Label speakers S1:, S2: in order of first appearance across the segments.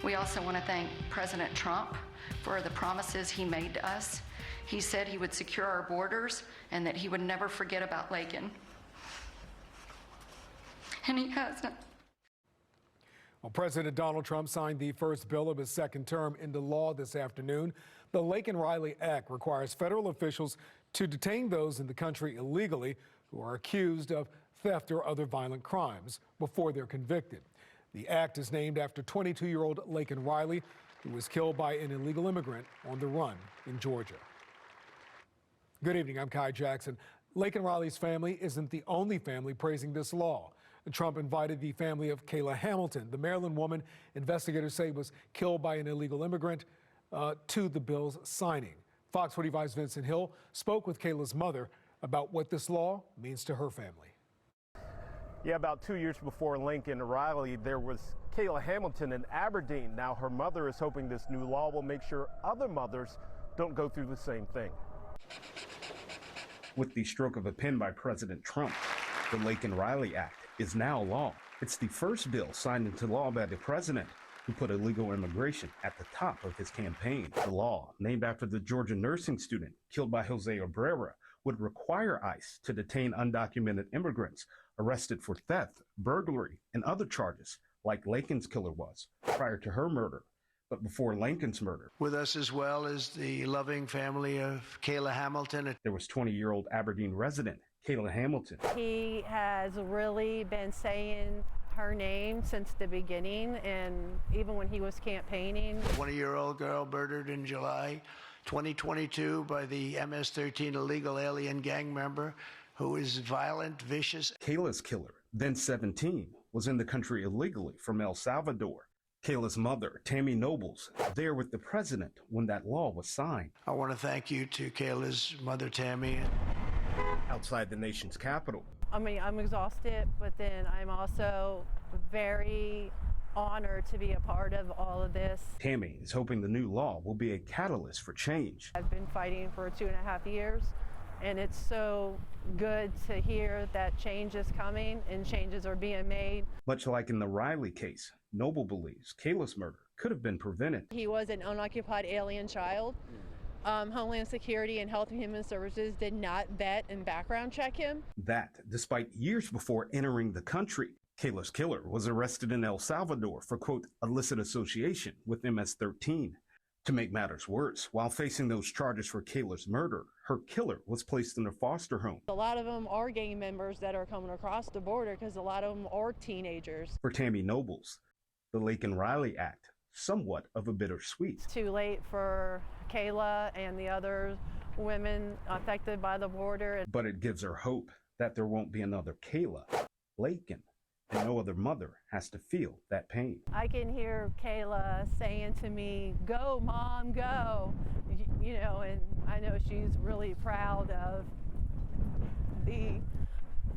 S1: We also want to thank President Trump for the promises he made to us. He said he would secure our borders and that he would never forget about Laken. And he hasn't.
S2: Well, President Donald Trump signed the first bill of his second term into law this afternoon. The Laken Riley Act requires federal officials to detain those in the country illegally who are accused of theft or other violent crimes before they're convicted. The act is named after 22-year-old Laken Riley, who was killed by an illegal immigrant on the run in Georgia. Good evening, I'm Kai Jackson. Laken Riley's family isn't the only family praising this law. Trump invited the family of Kayla Hamilton, the Maryland woman investigators say was killed by an illegal immigrant, to the bill's signing. Fox 45's Vincent Hill spoke with Kayla's mother about what this law means to her family.
S3: Yeah, about 2 years before Laken Riley, there was Kayla Hamilton in Aberdeen. Now her mother is hoping this new law will make sure other mothers don't go through the same thing.
S4: With the stroke of a pen by President Trump, the Laken Riley Act is now law. It's the first bill signed into law by the president, who put illegal immigration at the top of his campaign. The law, named after the Georgia nursing student killed by Jose Abrera, would require ICE to detain undocumented immigrants arrested for theft, burglary, and other charges, like Laken's killer was prior to her murder, but before Laken's murder.
S5: With us as well is the loving family of Kayla Hamilton.
S4: There was 20-year-old Aberdeen resident Kayla Hamilton.
S6: He has really been saying her name since the beginning, and even when he was campaigning.
S5: 20-year-old girl murdered in July 2022 by the MS-13 illegal alien gang member who is violent, vicious.
S4: Kayla's killer, then 17, was in the country illegally from El Salvador. Kayla's mother, Tammy Nobles, there with the president when that law was signed.
S5: I want to thank you to Kayla's mother, Tammy.
S4: Outside the nation's capital.
S6: I mean, I'm exhausted, but then I'm also very honored to be a part of all of this.
S4: Tammy is hoping the new law will be a catalyst for change.
S6: I've been fighting for 2.5 years, and it's so good to hear that change is coming and changes are being made.
S4: Much like in the Riley case, Noble believes Kayla's murder could have been prevented.
S6: He was an unoccupied alien child. Homeland Security and Health and Human Services did not vet and background check him.
S4: That, despite years before entering the country. Kayla's killer was arrested in El Salvador for, quote, illicit association with MS-13. To make matters worse, while facing those charges for Kayla's murder, her killer was placed in a foster home.
S6: A lot of them are gang members that are coming across the border because a lot of them are teenagers.
S4: For Tammy Nobles, the Laken Riley Act, somewhat of a bittersweet.
S6: It's too late for Kayla and the other women affected by the border.
S4: But it gives her hope that there won't be another Kayla, Laken, and no other mother has to feel that pain.
S6: I can hear Kayla saying to me, "Go, Mom, go." You know, and I know she's really proud of the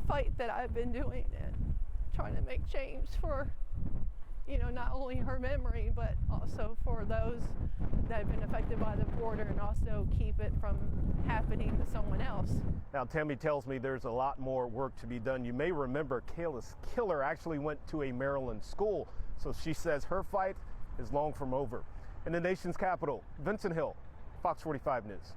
S6: fight that I've been doing and trying to make change for, you know, not only her memory, but also for those that have been affected by the border and also keep it from happening to someone else.
S3: Now, Tammy tells me there's a lot more work to be done. You may remember Kayla's killer actually went to a Maryland school, so she says her fight is long from over. In the nation's capital, Vincent Hill, Fox 45 News.